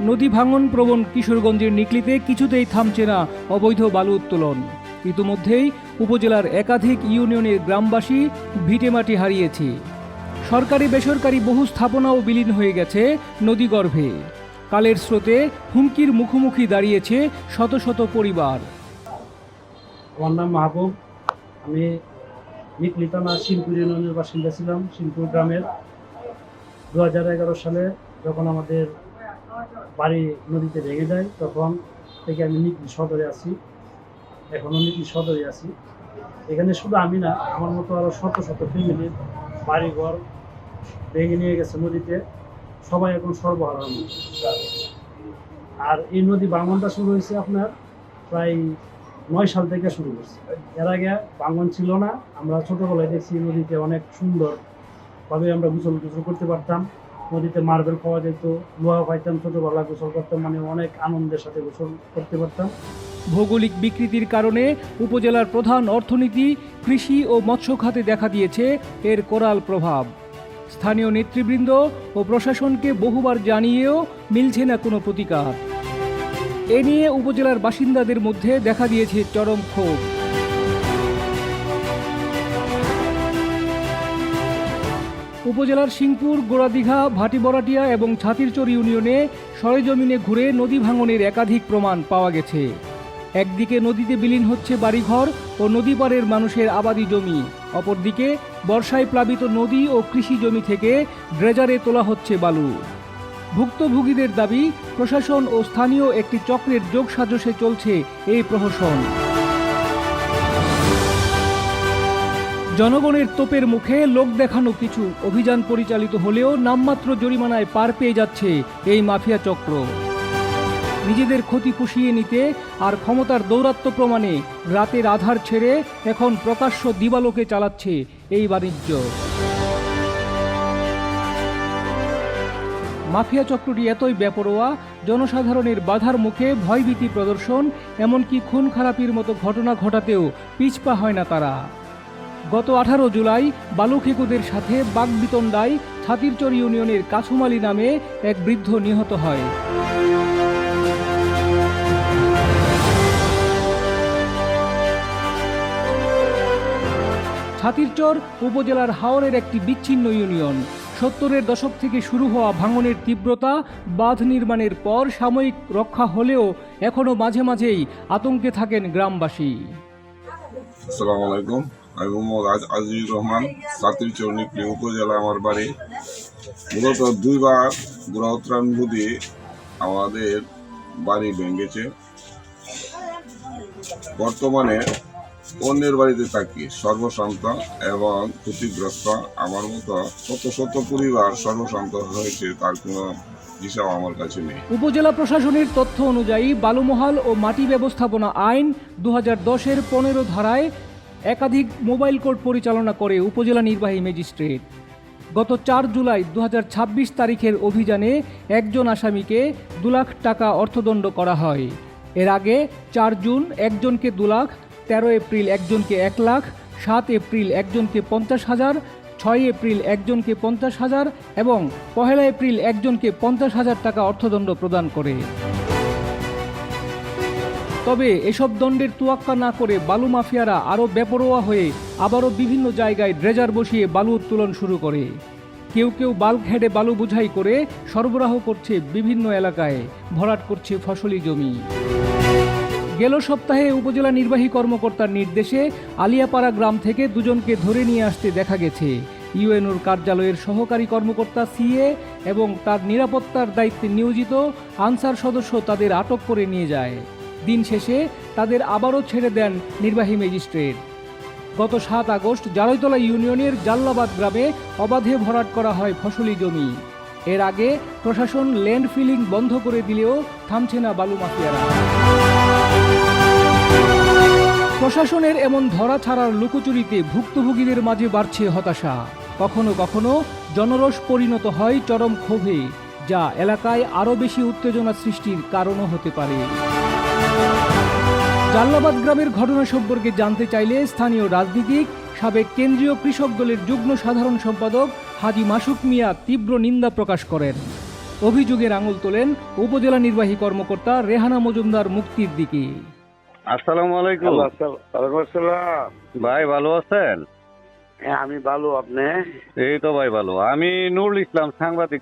নদী ভাঙন প্রবণ কিশোরগঞ্জের নিকলিতে কিছুতেই থামছে না অবৈধ বালু উত্তোলন। ইতিমধ্যেই উপজেলার একাধিক ইউনিয়নের গ্রামবাসী ভিটেমাটি হারিয়েছে। সরকারি বেসরকারি বহু স্থাপনাও বিলীন হয়ে গেছে নদীগর্ভে। কালের স্রোতে হুমকির মুখোমুখি দাঁড়িয়েছে শত শত পরিবার। আমার নাম মাহবুব। আমি নিকলি থানা শিলপুর ইউনিয়নের বাসিন্দা ছিলাম। শিলপুর গ্রামের 2011 সালে যখন আমাদের বাড়ি নদীতে ভেঙে যায়, তখন থেকে আমি নিকলি সদরে আছি। এখনও নিকলি সদরে আছি। এখানে শুধু আমি না, আমার মতো আরও শত শত ফ্যামিলির বাড়িঘর ভেঙে নিয়ে গেছে নদীতে। সবাই এখন সর্বহারার মতো। আর এই নদী ভাঙনটা শুরু হয়েছে আপনার প্রায় 9 সাল থেকে শুরু করছে। এর আগে ভাঙন ছিল না। আমরা ছোটোবেলায় দেখছি নদীতে অনেক সুন্দরভাবে আমরা গোসল করতে পারতাম। নদীতে মার্বেল পাওয়া যেত, লোহা পাইতাম, ছোটোবেলা গোসল করতাম, মানে অনেক আনন্দের সাথে গোসল করতে পারতাম। ভৌগোলিক বিকৃতির কারণে উপজেলার প্রধান অর্থনীতি কৃষি ও মৎস্য খাতে দেখা দিয়েছে এর করাল প্রভাব। স্থানীয় নেতৃবৃন্দ ও প্রশাসনকে বহুবার জানিয়েও মিলছে না কোনো প্রতিকার। এ নিয়ে উপজেলার বাসিন্দাদের মধ্যে দেখা দিয়েছে চরম ক্ষোভ। উপজেলার সিংপুর, গোড়াদিঘা, ভাটিবরাটিয়া এবং ছাতিরচর ইউনিয়নে সরেজমিনে ঘুরে নদী ভাঙনের একাধিক প্রমাণ পাওয়া গেছে। একদিকে নদীতে বিলীন হচ্ছে বাড়িঘর ও নদী পাড়ের মানুষের আবাদি জমি, অপরদিকে বর্ষায় প্লাবিত নদী ও কৃষি জমি থেকে ড্রেজারে তোলা হচ্ছে বালু। ভুক্তভোগীদের দাবি, প্রশাসন ও স্থানীয় একটি চক্রের যোগসাজশে চলছে এই প্রহসন। জনগণের তোপের মুখে লোক দেখানো কিছু অভিযান পরিচালিত হলেও নামমাত্র জরিমানায় পার পেয়ে যাচ্ছে এই মাফিয়া চক্র। নিজেদের ক্ষতি পুষিয়ে নিতে আর ক্ষমতার দৌরাত্ম্য প্রমাণে রাতের আধার ছেড়ে এখন প্রকাশ্য দিবালোকে চালাচ্ছে এই বাণিজ্য। মাফিয়া চক্রটি এতই বেপরোয়া, জনসাধারণের বাধার মুখে ভয়ভীতি প্রদর্শন, এমনকি খুন খারাপির মতো ঘটনা ঘটাতেও পিছপা হয় না তারা। গত 18 জুলাই বালু খেকুদের সাথে বাগবিতণ্ডায় ছাতিরচর ইউনিয়নের কাছুমালি নামে এক বৃদ্ধ নিহত হয়। ছাতিরচর উপজেলার হাওরের একটি বিচ্ছিন্ন ইউনিয়ন। 70-এর দশক থেকে শুরু হওয়া ভাঙনের তীব্রতা, বাঁধ নির্মাণের পর সাময়িক রক্ষা হলেও এখনো মাঝে মাঝেই আতঙ্কে থাকেন গ্রামবাসী। আসসালামু আলাইকুম। আমি মোহাম্মদ আজিজুর রহমান, ছাতিরচর নিকলি উপজেলা আমার বাড়ি। মূলত 2বার বুড়াউত্রাণ নদী আমাদের বাড়ি ভেঙেছে। বর্তমানে অন্যের বাড়িতে থাকি, সর্বশান্ত এবং ক্ষতিগ্রস্ত। আমার মতো শত শত পরিবার সর্বশান্ত হয়েছে, তার কোনো হিসাব আমার কাছে নেই। উপজেলা প্রশাসনের তথ্য অনুযায়ী বালুমহাল ও মাটি ব্যবস্থাপনা আইন 2010-এর 15 ধারায় একাধিক মোবাইল কোর্ট পরিচালনা করে উপজেলা নির্বাহী ম্যাজিস্ট্রেট। গত 4 জুলাই 2026 তারিখের অভিযানে একজন আসামিকে 2 লাখ টাকা অর্থদণ্ড করা হয়। এর আগে 4 জুন একজনকে 2 লাখ, 13 এপ্রিল একজনকে 1 লাখ, 7 এপ্রিল একজনকে 50,000, 6 এপ্রিল একজনকে 50,000 এবং 1 এপ্রিল একজনকে 50,000 টাকা অর্থদণ্ড প্রদান করে। তবে এসব দণ্ডের তোয়াক্কা না করে বালু মাফিয়ারা আরও বেপরোয়া হয়ে আবারও বিভিন্ন জায়গায় ড্রেজার বসিয়ে বালু উত্তোলন শুরু করে। কেউ কেউ বাল্ক হেডে বালু বোঝাই করে সরবরাহ করছে বিভিন্ন এলাকায়, ভরাট করছে ফসলি জমি। গেল সপ্তাহে উপজেলা নির্বাহী কর্মকর্তার নির্দেশে আলিয়াপাড়া গ্রাম থেকে 2 জনকে ধরে নিয়ে আসতে দেখা গেছে। ইউএনওর কার্যালয়ের সহকারী কর্মকর্তা সিএ এবং তার নিরাপত্তার দায়িত্বে নিয়োজিত আনসার সদস্য তাদের আটক করে নিয়ে যায়। দিন শেষে তাদের আবারও ছেড়ে দেন নির্বাহী ম্যাজিস্ট্রেট। গত 7 আগস্ট জারৈতলা ইউনিয়নের জাল্লাবাদ গ্রামে অবাধে ভরাট করা হয় ফসলি জমি। এর আগে প্রশাসন ল্যান্ড ফিলিং বন্ধ করে দিলেও থামছে না বালু মাফিয়ারা। প্রশাসনের এমন ধরা ছাড়ার লুকোচুরিতে ভুক্তভোগীদের মাঝে বাড়ছে হতাশা। কখনো কখনো জনরোষ পরিণত হয় চরম ক্ষোভে, যা এলাকায় আরও বেশি উত্তেজনা সৃষ্টির কারণও হতে পারে। জাল্লাবাদ গ্রামের ঘটনা সম্পর্কে জানতে চাইলে স্থানীয় রাজনীতিক, সাবেক কেন্দ্রীয় কৃষক দলের যুগ্ম সাধারণ সম্পাদক হাজী মাসুক মিয়া তীব্র নিন্দা প্রকাশ করেন। অভিযোগের আঙুল তোলেন উপজেলা নির্বাহী কর্মকর্তা রেহানা মজুমদার মুক্তির দিকে। আসসালামু আলাইকুম। ওয়ালাইকুম আসসালাম। ভাই ভালো আছেন? হ্যাঁ আমি ভালো, আপনি? এই তো ভাই ভালো। আমি নুরুল ইসলাম, সাংবাদিক।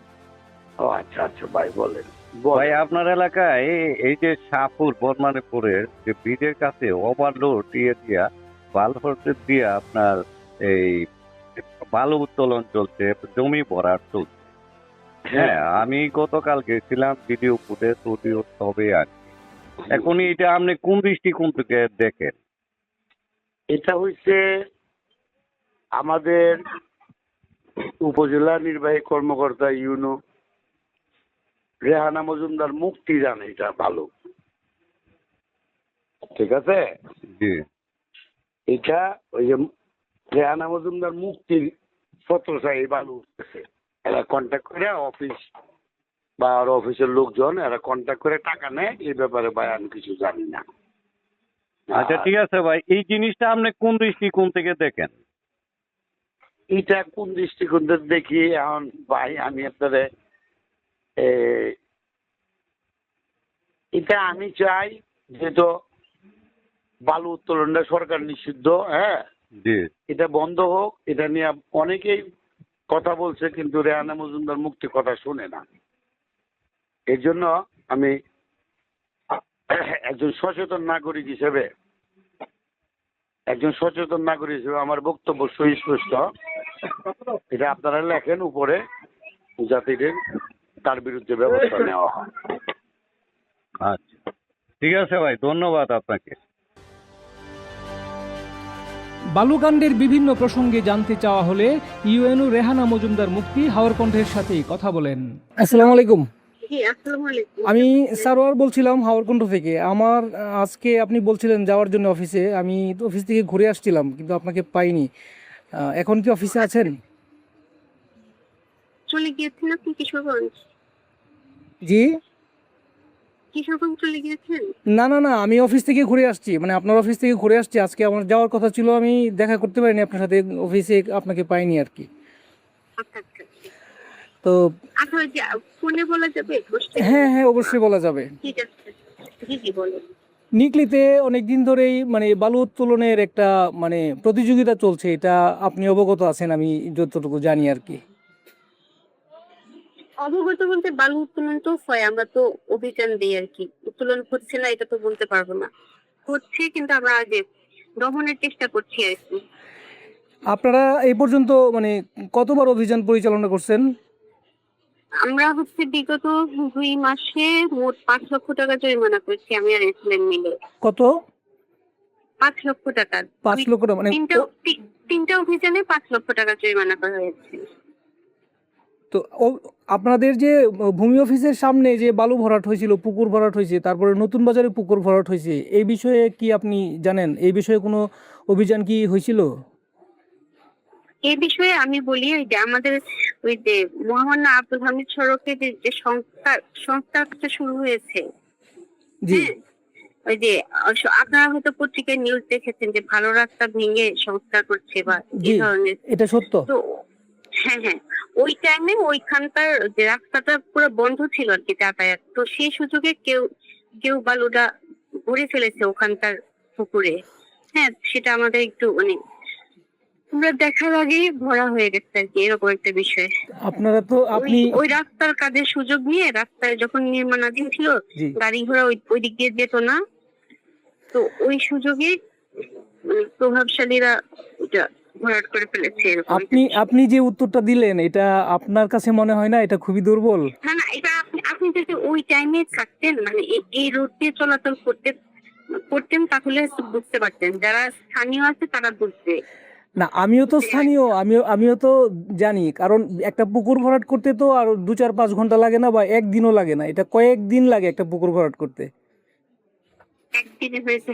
ও আচ্ছা আচ্ছা ভাই বলেন। ভাই আপনার এলাকায় এই যে শাহপুর বর্মানেপুরের যে ব্রিজের কাছে ওভারলোড দিয়া বালু দিয়া আপনার এই বালু উত্তোলন চলছে, জমি ভরাট চলছে। হ্যাঁ আমি গতকাল গেছিলাম, ভিডিও ফুটেজ অডিও সবই আছে। এখন এটা আপনি কোন দৃষ্টিকোণ থেকে দেখেন? এটা হইছে আমাদের উপজেলা নির্বাহী কর্মকর্তা ইউনো রেহানা মজুমদার মুক্তি জানে এটা ভালো, ঠিক আছে? জি এটা ওই যে রেহানা মজুমদার মুক্তির পত্র চাই বালু উঠতেছে, এরা কন্ট্যাক্ট করে অফিস বা আর অফিসের লোকজন এরা কন্ট্যাক্ট করে টাকা নেয়। এই ব্যাপারে ভাই আমি কিছু জানি না। আচ্ছা ঠিক আছে ভাই, এই জিনিসটা আপনি কোন দৃষ্টিকোণ থেকে দেখেন? এটা কোন দৃষ্টিকোণ থেকে দেখি এখন ভাই আমি আপনারে এটা আমি চাই যেহেতু বালু উত্তোলনটা সরকার নিষিদ্ধ, হ্যাঁ জি এটা বন্ধ হোক। এটা নিয়ে অনেকেই কথা বলছে কিন্তু রেহানা মজুমদার মুক্তি কথা শুনে না। এই জন্য আমি একজন সচেতন নাগরিক হিসেবে আমার বক্তব্য সুস্পষ্ট। এটা আপনারা লেখেন উপরে যাতে তার বিরুদ্ধে ব্যবস্থা নেওয়া হয়। আচ্ছা ঠিক আছে ভাই, ধন্যবাদ আপনাকে। বালুকাণ্ডের বিভিন্ন প্রসঙ্গে জানতে চাওয়া হলে ইউএনও রেহানা মজুমদার মুক্তি হাওর কণ্ঠের সাথে কথা বলেন। আসসালামু আলাইকুম। জি আসসালামু আলাইকুম। আমি সারোয়ার বলছিলাম হাওরকুণ্ড থেকে। আমার আজকে আপনি বলছিলেন যাওয়ার জন্য অফিসে, আমি তো অফিস থেকে ঘুরে আসছিলাম কিন্তু আপনাকে পাইনি। এখন কি অফিসে আছেন? চলে গিয়েছেন আপনি কিশোরগঞ্জ? জি কিশোরগঞ্জ চলে গিয়েছেন? না না না, আমি অফিস থেকে ঘুরে আসছি, মানে আপনার অফিস থেকে ঘুরে আসছি। আজকে আমার যাওয়ার কথা ছিল, আমি দেখা করতে পারিনি আপনার সাথে, অফিসে আপনাকে পাইনি আর কি। আচ্ছা আচ্ছা তো আচ্ছা, ওই যে ফোনে বলা যাবে? হ্যাঁ হ্যাঁ অবশ্যই বলা যাবে। ঠিক আছে, জি জি বলুন। নিকলিতে অনেকদিন ধরেই মানে বালু উত্তোলনের একটা মানে প্রতিযোগিতা চলছে, এটা আপনি অবগত আছেন আমি যতটুকু জানি আর কি। অবগত বলতে বালু উত্তোলন তো হয়, আমরা তো অভিযান দিই আর কি। উত্তোলন হচ্ছে না এটা তো বলতে পারবো না, হচ্ছে কিন্তু আমরা আগে দমনের চেষ্টা করছি আর কি। আপনারা এই পর্যন্ত মানে কতবার অভিযান পরিচালনা করছেন? আমরা হচ্ছে বিগত 2 মাসে মোট 5 লক্ষ টাকা জরিমানা করেছি আমি আর এসলেন মিলে। কত? 5 লক্ষ টাকা। 5 লক্ষ টাকা মানে তিনটা অভিযানে 5 লক্ষ টাকা জরিমানা করা হয়েছে। তো আপনাদের যে ভূমি অফিসের সামনে যে বালু ভরাট হয়েছিল, পুকুর ভরাট হয়েছে, তারপরে নতুন বাজারে পুকুর ভরাট হয়েছে, এই বিষয়ে কি আপনি জানেন? এই বিষয়ে কোনো অভিযান কি হয়েছিল? এই বিষয়ে আমি বলি, ওই যে আমাদের ওই যে মহামান্য আব্দুল হামিদ সড়কে যে সংস্কারটা শুরু হয়েছে, জি হ্যাঁ, ওই যে আপনারা হয়তো পত্রিকায় নিউজ দেখেছেন যে ভালো রাস্তা ভেঙে সংস্কার করছে বা জি এই ধরনের। এটা সত্য। তো হ্যাঁ হ্যাঁ, ওই টাইমে ওইখানকার যে রাস্তাটা পুরো বন্ধ ছিল আর কি যাতায়াত, তো সেই সুযোগে কেউ বালুটা ভরে ফেলেছে ওখানকার পুকুরে। হ্যাঁ, সেটা আমাদের একটু মানে আমরা দেখার আগেই ভরা হয়ে গেছে আর কি, এরকম একটা বিষয়। আপনারা তো আপনি ওই রাস্তার কাজের সুযোগ নিয়ে রাস্তায় যখন নির্মাণাধীন ছিল, জি গাড়ি ঘোড়া ওই দিক দিয়ে যেত না, তো ওই সুযোগে মানে প্রভাবশালীরা এটা ভরাট করে ফেলেছে এরকম। আপনি যে উত্তরটা দিলেন এটা আপনার কাছে মনে হয় না এটা খুবই দুর্বল? না না, এটা আপনি যদি ওই টাইমে থাকতেন মানে এই রোড দিয়ে চলাচল করতেন তাহলে বুঝতে পারতেন, যারা স্থানীয় আছে তারা বুঝবে। না আমিও তো স্থানীয়, আমিও তো জানি, কারণ একটা পুকুর ভরাট করতে তো আর 2-4-5 ঘন্টা লাগে না, বা একদিনও লাগে না, এটা কয়েকদিন লাগে একটা পুকুর ভরাট করতে। একদিনে হয়েছে,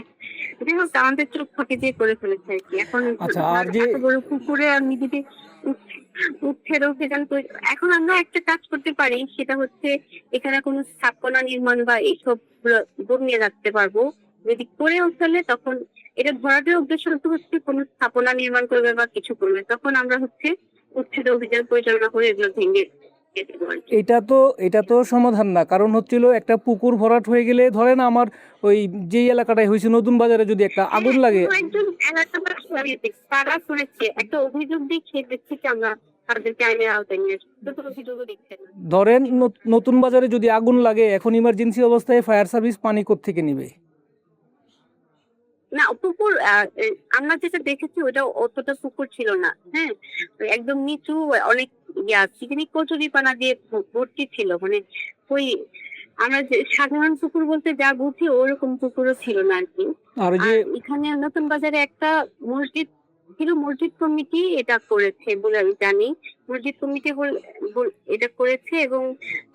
যাই হোক আমাদের চোখ ফাঁকি দিয়ে করে ফেলেছে আর কি। এখন আচ্ছা, আর যে এত বড় পুকুরে আমি যদি উচ্ছেদ অভিযান করি, এখন আমরা একটা কাজ করতে পারি, সেটা হচ্ছে এখানে কোনো স্থাপনা নির্মাণ বা এইসব নিয়ে রাখতে পারবো। যদি করেও ফেলে তখন এটা ভরাটের উদ্দেশ্য হচ্ছে কোনো স্থাপনা নির্মাণ করবে বা কিছু করবে, তখন আমরা হচ্ছে উচ্ছেদ অভিযান পরিচালনা করে এগুলো ভেঙে কেটে দেওয়ার জন্য। এটা তো সমাধান না, কারণ হচ্ছিল একটা পুকুর ভরাট হয়ে গেলে ধরেন আমার ওই যেই এলাকাটায় হয়েছে নতুন বাজারে যদি একটা আগুন লাগে, হ্যাঁ, একজন এলাকাবাসী তারা করেছে, একটা অভিযোগ দেখে দেখছি যে আমরা তাদেরকে আইনের আওতায় নিয়ে আসছি, তো কোনো অভিযোগও দিচ্ছে না। ধরেন নতুন বাজারে যদি আগুন লাগে, এখন ইমার্জেন্সি অবস্থায় ফায়ার সার্ভিস পানি কোত্থেকে নিবে? না পুকুর আমরা যেটা দেখেছি ওটা অতটা পুকুর ছিল না, হ্যাঁ, একদম নিচু, অনেক চিকনি কচুরিপানা দিয়ে ভর্তি ছিল, মানে ওই আমরা যে সাধারণ পুকুর বলতে যা বুঝি ওরকম পুকুরও ছিল না আর কি। আর যে আর এখানে নতুন বাজারে একটা মসজিদ ছিল, মসজিদ কমিটি এটা করেছে বলে আমি জানি। মসজিদ কমিটি এটা করেছে, এবং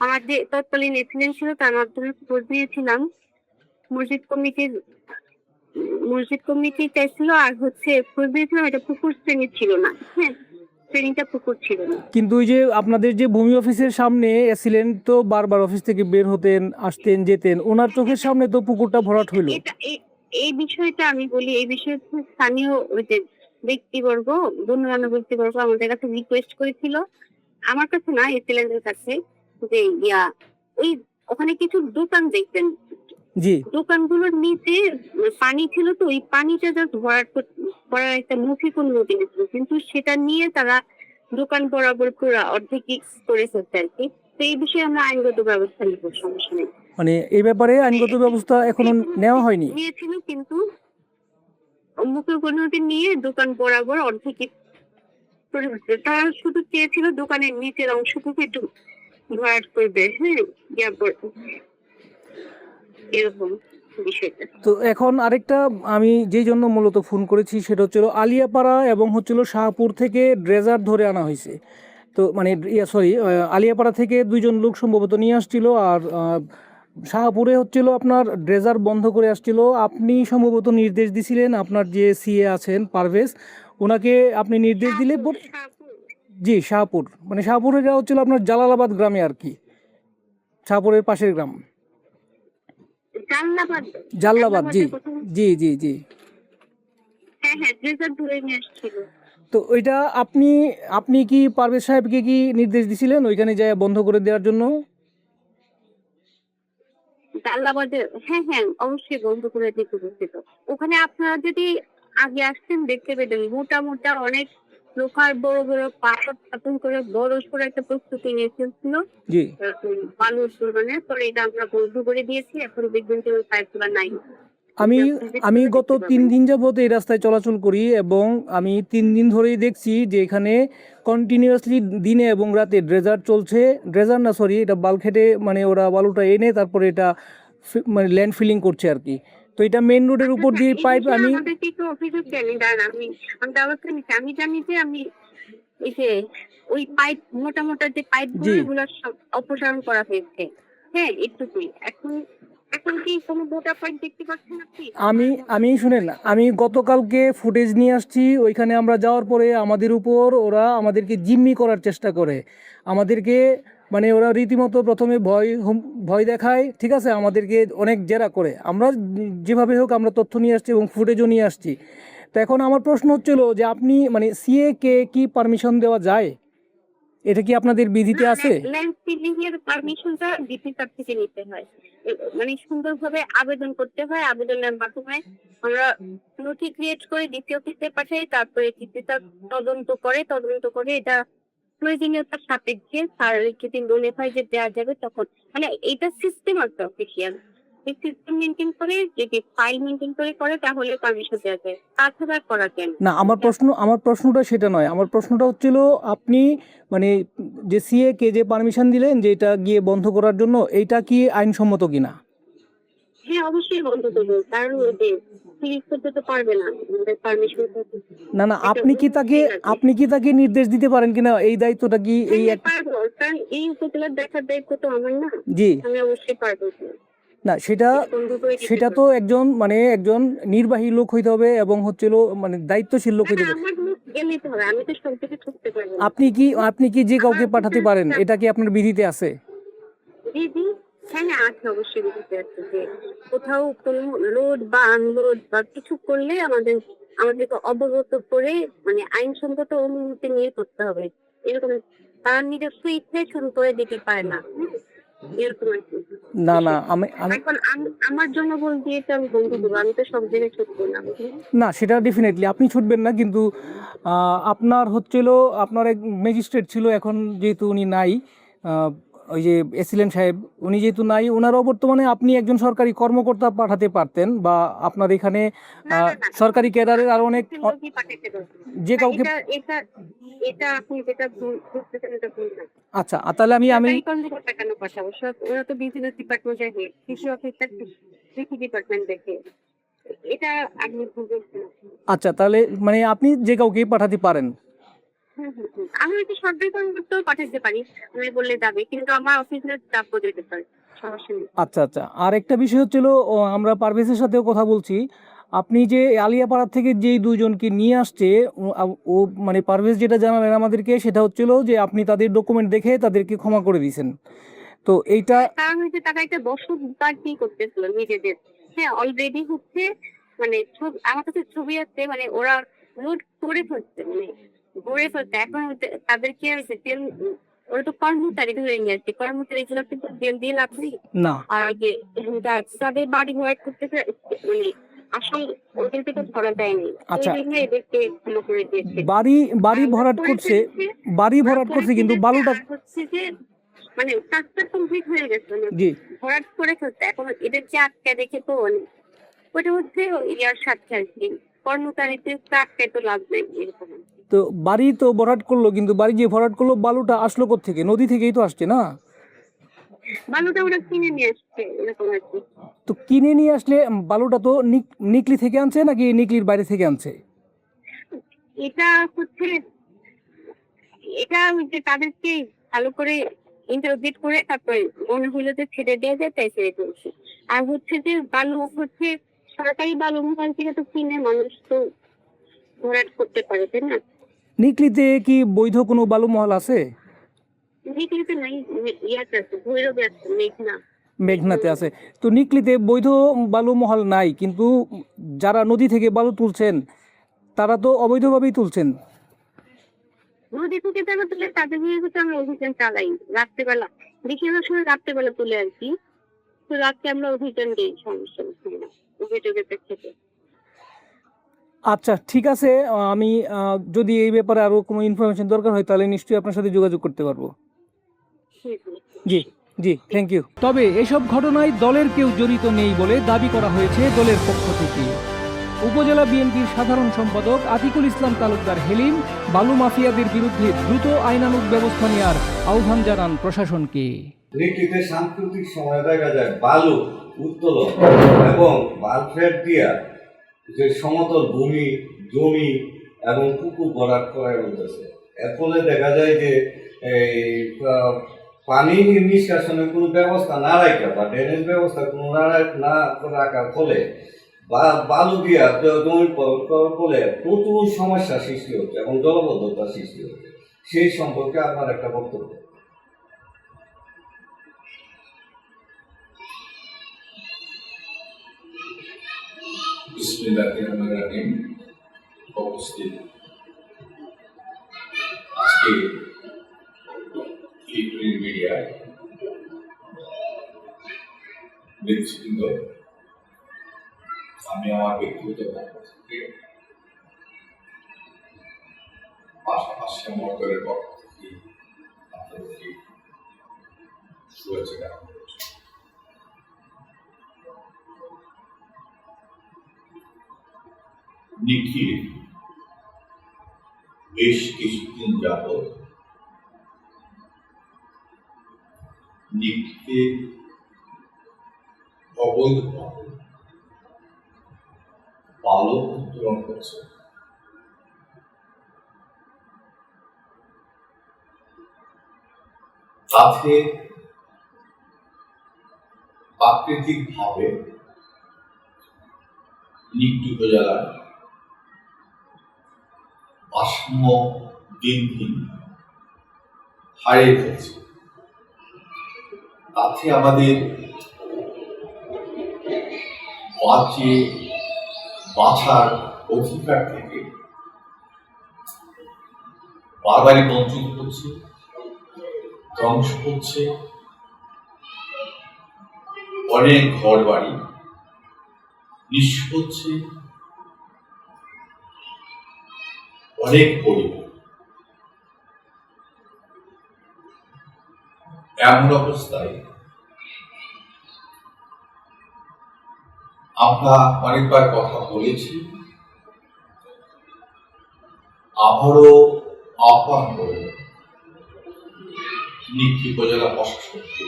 আমার যে তৎকালীন এসিডেন্ট ছিল তার মাধ্যমে খোঁজ নিয়েছিলাম। মসজিদ কমিটি চাইছিল, আর হচ্ছে খোঁজ নিয়েছিলাম, এটা পুকুর শ্রেণী ছিল না, হ্যাঁ, শ্রেণীটা পুকুর ছিল না। কিন্তু ওই যে আপনাদের যে ভূমি অফিসের সামনে এসিলেন, তো বারবার অফিস থেকে বের হতেন, আসতেন, যেতেন, ওনার চোখের সামনে তো পুকুরটা ভরাট হইলো। এই বিষয়টা আমি বলি, এই বিষয়ে স্থানীয় ওই যে ব্যক্তিবর্গ, গণ্যমান্য ব্যক্তিবর্গ আমাদের কাছে রিকোয়েস্ট করেছিল, আমার কাছে না, এসিলেন্টের কাছে, যে ওই ওখানে কিছু দোকান দেখবেন, জি, দোকানগুলোর নিচে পানি ছিল, তো ওই পানিটা জাস্ট ভরাট করার একটা মুঠিপূর্ণ নদী ছিল, কিন্তু সেটা নিয়ে তারা দোকান বরাবর পুরো অর্ধেক করে ফেলছে আর কি। তো এই বিষয়ে আমরা আইনগত ব্যবস্থা নিব, সমস্যা নেই। মানে এই ব্যাপারে আইনগত ব্যবস্থা এখনো নেওয়া হয়নি। নিয়েছিল, কিন্তু মুখে নিয়ে দোকান বরাবর অর্ধেক করে ফেলছে। তারা শুধু চেয়েছিল দোকানের নিচের অংশটুকু একটু ভরাট করবে, হ্যাঁ, এরকম বিষয়টা। তো এখন আরেকটা, আমি যেই জন্য মূলত ফোন করেছি সেটা হচ্ছিল আলিয়াপাড়া এবং হচ্ছিল শাহপুর থেকে ড্রেজার ধরে আনা হয়েছে। তো মানে আলিয়াপাড়া থেকে দুইজন লোক সম্ভবত নিয়ে আসছিল, আর শাহপুরে হচ্ছিল আপনার ড্রেজার বন্ধ করে আসছিল। আপনি সম্ভবত নির্দেশ দিছিলেন, আপনার যে সিএ আছেন পারভেজ, ওনাকে আপনি নির্দেশ দিলে জি, শাহপুর, মানে শাহপুর এটা হচ্ছিল আপনার জালালাবাদ গ্রামে আর কি, শাহপুরের পাশের গ্রাম জাল্লাবাদ। জি জি জি জি। হ্যাঁ, ড্রেজার ধরে নিয়ে আসছিল। তো ওইটা আপনি কি পারভেজ সাহেবকে কি নির্দেশ দিছিলেন ওইখানে যায় বন্ধ করে দেওয়ার জন্য? জালালাবাদে, হ্যাঁ, অবশ্যই বন্ধ করে দিতে বলছিল। ওখানে আপনারা যদি আগে আসতেন দেখতে পেতেন, মোটা মোটা অনেক লোহার বড় বড় পাথর স্থাপন করে বড় করে একটা প্রস্তুতি নিয়ে ফেলছিল জি, বালু উত্তোলনের। পরে এটা আমরা বন্ধ করে দিয়েছি, এখন দেখবেন যে ওই পাইপগুলো নাই। আমি গত 3 দিন যাবত এই রাস্তায় চলাচল করি, এবং আমি 3 দিন ধরেই দেখছি যে এখানে কন্টিনিউয়াসলি দিনে এবং রাতে ড্রেজার চলছে। ড্রেজার না, সরি, এটা বালখেটে, মানে ওরা বালুটা এনে তারপরে এটা মানে ল্যান্ড ফিলিং করছে আর কি। তো এটা মেইন রোডের উপর দিয়ে পাইপ, আমি অভিযোগ জানি, দাঁড়ান, আমি ব্যবস্থা নিচ্ছি। আমি জানি যে আমি এই যে ওই পাইপ, মোটা মোটা যে পাইপ গুলো সব অপসারণ করা হয়েছে, হ্যাঁ, একটুকুই। এখন কি কোনো মোটা পাইপ দেখতে পাচ্ছেন আপনি? আমি শুনেন, আমি গতকালকে ফুটেজ নিয়ে আসছি। ওইখানে আমরা যাওয়ার পরে আমাদের উপর ওরা আমাদেরকে জিম্মি করার চেষ্টা করে, আমাদেরকে মানে ওরা রীতিমতো প্রথমে ভয় দেখায়, ঠিক আছে, আমাদেরকে অনেক জেরা করে। আমরা যেভাবে হোক আমরা তথ্য নিয়ে আসছি এবং ফুটেজও নিয়ে আসছি। তো এখন আমার প্রশ্ন হচ্ছিল যে আপনি মানে সিএ কে কি পারমিশন দেওয়া যায়? এটা কি আপনাদের বিধিতে আছে? ল্যান্ড সিলিং এর পারমিশনটা ডিপি সাব থেকে নিতে হয়, মানে সুন্দরভাবে আবেদন করতে হয়। আবেদনের মাধ্যমে আমরা নথি ক্রিয়েট করে ডিপি অফিসে পাঠাই, তারপরে ডিপি সাব তদন্ত করে এটা প্রয়োজনীয়তার সাপেক্ষে স্যারকে নোটিফাই যে দেওয়া যাবে, তখন মানে এটা সিস্টেম আছে অফিসিয়াল, এই সিস্টেম মেনটেন করে, যদি ফাইল মেনটেন করে তাহলে পারমিশন দেওয়া যায়, তাছাড়া করা যায় না। আমার প্রশ্নটা সেটা নয়। আমার প্রশ্নটা হচ্ছিল আপনি মানে যে সিএ কে যে পারমিশন দিলেন যে এটা গিয়ে বন্ধ করার জন্য, এইটা কি আইনসম্মত কিনা? হ্যাঁ, অবশ্যই বন্ধ করবো, কারণ ওই সিরিজ করতে তো পারবে না, পারমিশন। না, আপনি কি তাকে নির্দেশ দিতে পারেন কিনা, এই দায়িত্বটা কি এই পারবো, কারণ এই উপজেলার দেখার দায়িত্ব তো আমার না। জি, আমি অবশ্যই পারবো। না, সেটা তো একজন নির্বাহী লোক হইতে হবে, এবং হচ্ছিল মানে দায়িত্বশীল লোক হইতে হবে। আমি তো সব কিছু করতে পারবো। আপনি কি যে কাউকে পাঠাতে পারেন, এটা কি আপনার বিধিতে আছে? দিদি, হ্যাঁ আছে, অবশ্যই বিধিতে আছে যে কোথাও কোনো লোড বা আনলোড বা কিছু করলে আমাদেরকে অবগত করে, মানে আইনসঙ্গত অনুমতি নিয়ে করতে হবে, এরকম তারা নিজস্ব ইচ্ছায় শুরু করে দিতে পারে না, এরকম আর কি। না না আমি আমি এখন আমার জন্য বল দিয়ে তো আমি বন্ধু দেবো, আমি তো সব জায়গায় ছুটবো না, বুঝলি? না, সেটা ডেফিনেটলি আপনি ছুটবেন না, কিন্তু আপনার হচ্ছিল আপনার এক ম্যাজিস্ট্রেট ছিল, এখন যেহেতু উনি নাই, আহ, ওই যে এসিলেন সাহেব, উনি যেহেতু নাই, ওনারও বর্তমানে আপনি একজন সরকারি কর্মকর্তা পাঠাতে পারতেন, বা আপনার এখানে না না না, সরকারি ক্যাডারের আরো অনেক লোকই পাঠাতে পারবে। যে না, কাউকে। এটা এটা এটা আপনি যেটা বুঝতেছেন এটা ভুল না। আচ্ছা, তাহলে আমি সরকারি কর্মকর্তা কেন পাঠাবো? ওরা তো বিজনেস ডিপার্টমেন্টের হেড, কৃষি অফিসার কৃষি ডিপার্টমেন্ট দেখে, এটা আপনি ভুল বলছেন। আচ্ছা, তাহলে মানে আপনি যে কাউকে পাঠাতে পারেন। আমি হয়তো সরকারি কর্মকর্তাও পাঠাতে পারি, আমি বললে যাবে, কিন্তু আমার অফিসের চাপ দিতে পারে, সমস্যা নেই। আচ্ছা আচ্ছা, আর একটা বিষয় হচ্ছিল, আমরা পারভেজের সাথেও কথা বলছি, আপনি যে আলিয়াপাড়া থেকে যেই দুইজনকে নিয়ে আসছে, ও মানে পারভেজ যেটা জানালেন আমাদেরকে, সেটা হচ্ছিল যে আপনি তাদের ডকুমেন্ট দেখে তাদেরকে ক্ষমা করে দিয়েছেন। তো এইটা কারণ হচ্ছে তারা একটা বসত বাড়ি করতেছিল নিজেদের। হ্যাঁ, অলরেডি হচ্ছে মানে আমার কাছে ছবি আছে, মানে ওরা লুট করে ফেলছে, মানে গড়ে ফেলছে। এখন তাদের কি হয়েছে, তেল ওরা তো কর্মচারী ধরে নিয়ে আসছে, কর্মচারী গুলো কিন্তু তেল দিয়ে লাভ নেই। না, আর যে তাদের বাড়ি হোয়াইট করতেছে, মানে আসল ওদের থেকে ধরা দেয়নি, আচ্ছা, এই জন্য এদেরকে ফলো করে দিয়েছে। বাড়ি বাড়ি আর ভরাট করে করছে, ফেলেছে, বাড়ি ওরা ভরাট করে করছে, কিন্তু ফেলেছে, বালুটা। আর হচ্ছে যে মানে কাজটা কমপ্লিট হয়ে গেছে, মানে জি, ভরাট করে ফেলতে। এখন এদেরকে আটকে রেখে তো ওটা হচ্ছে ইয়ার সাথে আর কি, কর্মচারীদের আটকায় তো লাভ নেই, এরকম। তো বাড়ি তো ভরাট করলো, কিন্তু বাড়ি যে ভরাট করলো, বালুটা আসলো কোত্থেকে? নদী থেকেই তো আসছে না? বালুটা ওরা কিনে নিয়ে আসছে, এরকম আর কি। তো কিনে নিয়ে আসলে বালুটা তো নিকলি থেকে আনছে নাকি নিকলির বাইরে থেকে আনছে? এটা হচ্ছে, এটা হচ্ছে তাদেরকে ভালো করে ইন্টারোগেট করে তারপরে মনে হলো যে ছেড়ে দেওয়া যায়, তাই ছেড়ে দিয়েছে। আর হচ্ছে যে বালু হচ্ছে সরকারি বালু মোবাইল থেকে তো কিনে মানুষ তো ভরাট করতে পারে, তাই না? নিকলিতে কি বৈধ কোনো বালু মহল আছে? নিকলিতে নাই, ইয়াতে আছে, ভৈরবে আছে, মেঘনা। মেঘনাতে আছে। তো নিকলিতে বৈধ বালু মহল নাই, কিন্তু যারা নদী থেকে বালু তুলছেন তারা তো অবৈধভাবেই তুলছেন। নদী থেকে যারা তুলে তাদের বিরুদ্ধে আমরা অভিযান চালাই রাত্রেবেলা, বেশিরভাগ সময় রাত্রেবেলা তুলে আর কি। তো রাত্রে আমরা অভিযান দিই, সমস্যা হয় না অভিযোগের প্রেক্ষিতে। আচ্ছা, ঠিক আছে, আমি যদি এই ব্যাপারে আরো কোনো ইনফরমেশন দরকার হয় তাহলে নিশ্চয়ই আপনার সাথে যোগাযোগ করতে পারবো। জি জি, থ্যাংক ইউ। তবে এসব ঘটনায় দলের কেউ জড়িত নেই বলে দাবি করা হয়েছে দলের পক্ষ থেকে। উপজেলা বিএনপির সাধারণ সম্পাদক আতিকুল ইসলাম তালুকদার হেলিম বালু মাফিয়াদের বিরুদ্ধে দ্রুত আইনানুগ ব্যবস্থা নেওয়ার আহ্বান জানান প্রশাসনকে। নিকলিতে সাম্প্রতিক সময়ে দেখা যায় বালু উত্তোলন এবং বালফেট দিয়া যে সমতল ভূমি, জমি এবং পুকুর ভরাট করা হইতেছে। এর ফলে দেখা যায় যে এই পানি নিষ্কাশনের কোনো ব্যবস্থা না রাখা বা ড্রেনেজ ব্যবস্থা কোনো না রাখার ফলে বা বালু দিয়া জমি করার ফলে প্রচুর সমস্যা সৃষ্টি হচ্ছে এবং জলবদ্ধতার সৃষ্টি হচ্ছে। সেই সম্পর্কে আপনার একটা বক্তব্য। বিসমিল্লাহিররহমানিররহিম। উপস্থিত আজকে ইলেকট্রনিক মিডিয়ায় নেতৃবৃন্দ, আমি আমার ব্যক্তিগত পক্ষ থেকে পাশাপাশি মহোদয়ের পক্ষ থেকে আপনাদেরকে শুভেচ্ছা জ্ঞাপন করছি। নিখিল বেশ কিছুদিন যাবৎ নিখিলে অবৈধভাবে বালু উত্তোলন করছে। তাতে প্রাকৃতিকভাবে নিকলি উপজেলার ভারসাম্য দিন দিন হারিয়ে ফেলছে। তাতে আমাদের বাঁচার অধিকার থেকে বারবারই বঞ্চিত হচ্ছে ধ্বংস হচ্ছে অনেক ঘর বাড়ি, নিঃস্ব হচ্ছে অনেক পরিবার। এমন অবস্থায় আমরা অনেকবার কথা বলেছি, আবারও আহ্বান করব নিকলি উপজেলা প্রশাসনকে।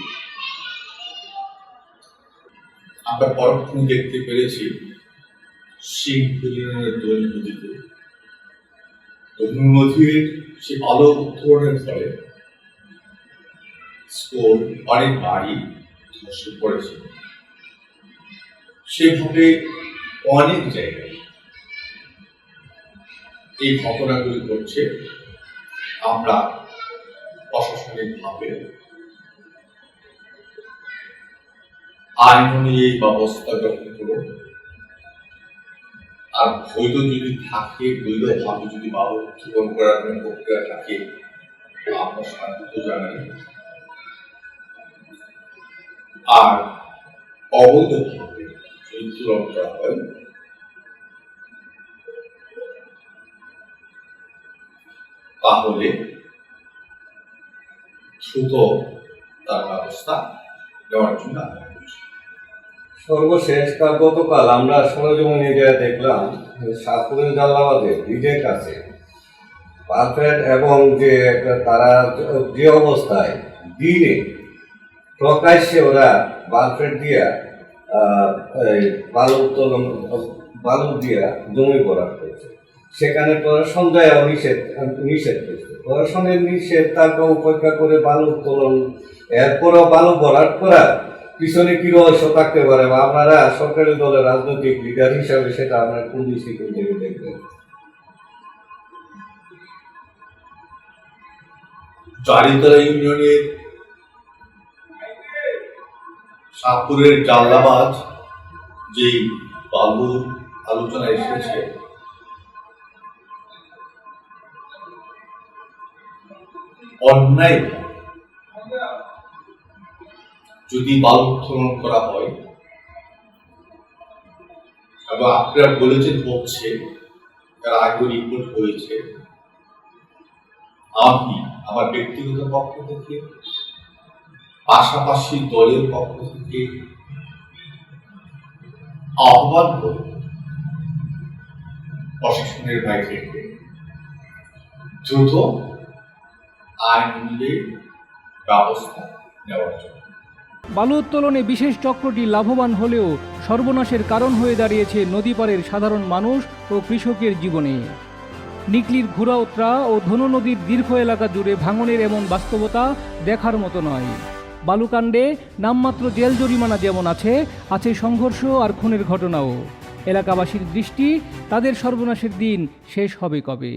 আমরা পরক্ষণে দেখতে পেরেছি শিবপুর ইউনিয়নের দোল নদীতে, নদীর সে আলো উত্তোলনের ফলে স্কুল, অনেক বাড়ি ধসে পড়েছে। সেভাবে অনেক জায়গায় এই ঘটনাগুলি ঘটছে। আমরা প্রশাসনিকভাবে আইন অনুযায়ী ব্যবস্থা গ্রহণ করব। আর বৈধ যদি থাকে, বৈধভাবে যদি বাবু উত্তোলন করার প্রক্রিয়া থাকে, আমরা স্বাগত জানাই। আর অবৈধভাবে যদি উত্তোলন করা হয়, তাহলে দ্রুত তার ব্যবস্থা নেওয়ার জন্য সর্বশেষ গতকাল আমরা সরজমিনে গিয়ে দেখলাম শাহপুরের জালালাবাদে ব্রিজের কাছে পারফেট এবং যে তারা যে অবস্থায় দিনে প্রকাশ্যে ওরা বালফেট দিয়া বালু উত্তোলন বালু দিয়া জমি ভরাট করছে। সেখানে প্রশাসন যায় নিষেধ করছে। প্রশাসনের নিষেধ তারপর উপেক্ষা করে বালু উত্তোলন, এরপরও বালু ভরাট করা পিছনে কি রহস্য থাকতে পারে, বা আপনারা সরকারি দলের রাজনৈতিক লিডার হিসাবে সেটা আপনার কোন দৃষ্টিকোণ থেকে দেখবেন? চারিতলা ইউনিয়নের শাহপুরের জালালাবাদ যে বালুর আলোচনা এসেছে, অন্যায় যদি বালু উত্তোলন করা হয়, এবং আপনারা বলেছেন হচ্ছে, তার আগে রিপোর্ট হয়েছে, আমি আমার ব্যক্তিগত পক্ষ থেকে, পাশাপাশি দলের পক্ষ থেকে আহ্বান করব প্রশাসনের বাইরে দ্রুত আইন অনুযায়ী ব্যবস্থা নেওয়ার জন্য। বালু উত্তোলনে বিশেষ চক্রটি লাভবান হলেও সর্বনাশের কারণ হয়ে দাঁড়িয়েছে নদীপাড়ের সাধারণ মানুষ ও কৃষকের জীবনে। নিকলির ঘুরাউত্রা ও ধনু নদীর দীর্ঘ এলাকা জুড়ে ভাঙনের এমন বাস্তবতা দেখার মতো নয়। বালুকাণ্ডে নামমাত্র জেল জরিমানা যেমন আছে সংঘর্ষ আর খুনের ঘটনাও। এলাকাবাসীর দৃষ্টি, তাদের সর্বনাশের দিন শেষ হবে কবে?